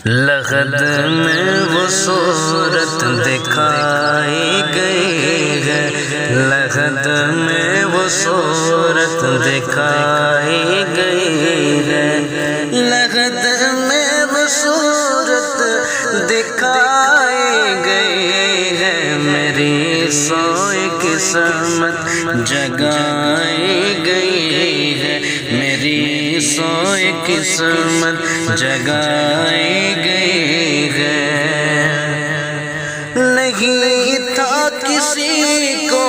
لغد میں وہ صورت دکھائی گئی ہے، لغد میں وہ صورت دکھائی گئی ہے، لغد میں وہ صورت دکھائی گئی ہے، میری سوئی قسمت جگائی گئی ہے، میری سوئی قسمت جگائی گئی ہے۔ نہیں تھا کسی کو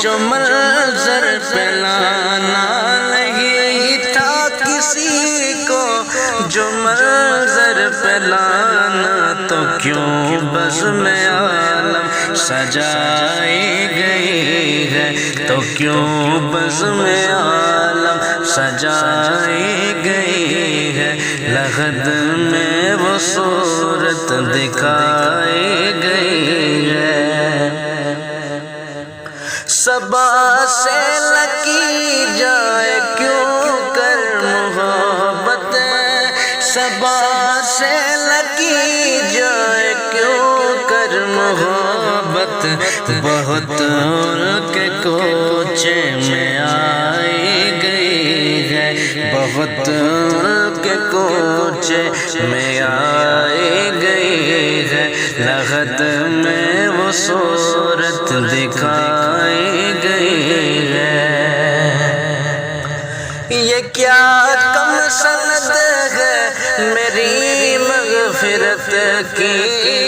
جو منظر پہ لانا، نہیں تھا کسی کو جو منظر پہ لانا، تو کیوں بزم عالم سجائی گئی ہے، تو کیوں بزم عالم سجائی گئی ہے، لغد میں وہ صورت دکھائی گئی ہے۔ صبا سے لگی جائے کیوں کر محبت، صبا سے لگی جائے کیوں کر محبت، بہت ان کے کوچے میں آئی گئی ہے، بہت ان کے کوچے میں آئی گئی ہے، لغد میں وہ صورت دکھائی گئی ہے۔ یہ کیا کم سند ہے میری مغفرت کی،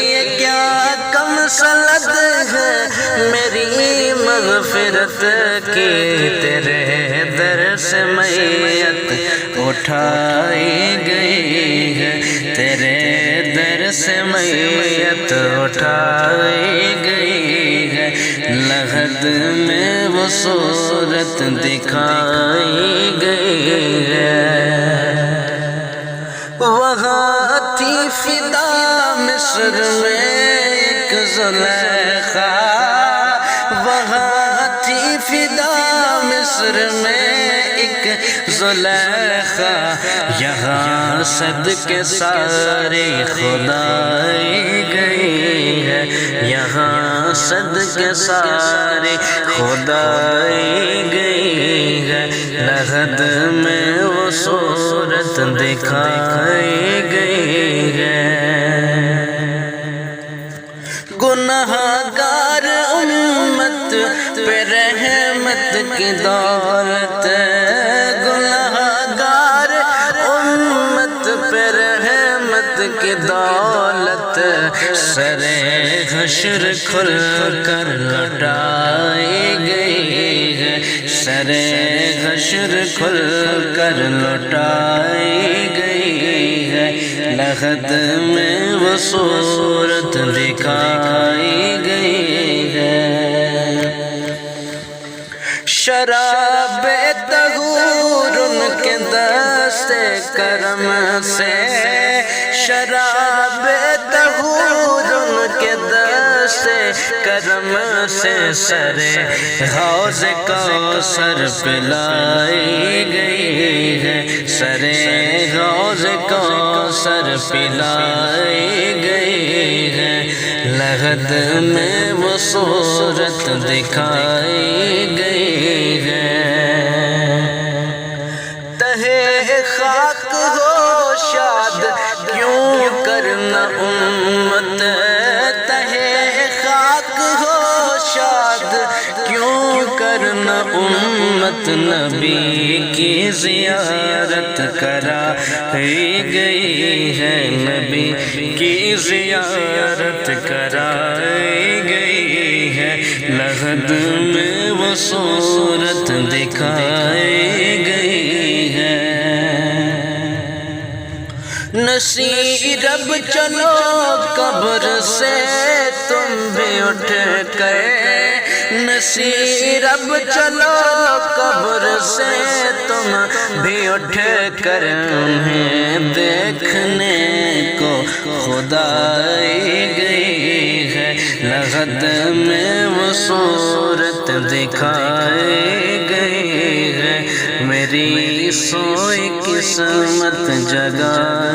یہ کیا کم سند ہے میری مغفرت کی، تیرے در سے میت اٹھائی گئی ہے، تیرے در سے میت اٹھائی گئی ہے، لغد میں وہ صورت دکھائی گئی ہے۔ وہاں تھی فدا مصر میں ایک زلیخا، وہاں تھی فدا مصر میں ایک زلیخا، یہاں صدقے سارے خدائی گئی ہے، یہاں صدقے سارے خدائی گئی ہے، لغد میں وہ صورت دکھائی گئی ہے۔ گناہ گار امت پہ رحمت کی دولت، گناہ گار امت پہ رحمت کی دولت، سر حشر کھل کر لٹائی گئی ہے، سر حشر کھل کر لٹائی گئی ہے، لغد میں وہ صورت دکھائی گئی ہے۔ شراب طہور ان کے دست کرم سے، شراب طہور ان کے دست کرم سے، سر حوض کوثر پلائی گئی ہے، سر حوض کوثر پلائی گئی ہے، لغد میں وہ صورت دکھائی گئی ہے۔ تہے خاک ہو شاد کیوں کرنا امت، تہے خاک ہو شاد کیوں کرنا امت، نبی کی زیارت کرائی گئی ہے، نبی کی زیارت کرائی گئی ہے، لغد میں وہ صورت دکھائی گئی ہے۔ نصیرب چلو قبر سے تم بھی اٹھ گئے، نصیرب چلو قبر سے تم بھی اٹھ کر، انہیں دیکھنے کو خدائی گئی ہے، لغد میں وہ صورت دکھائی گئی ہے، میری سوئی قسمت جگائی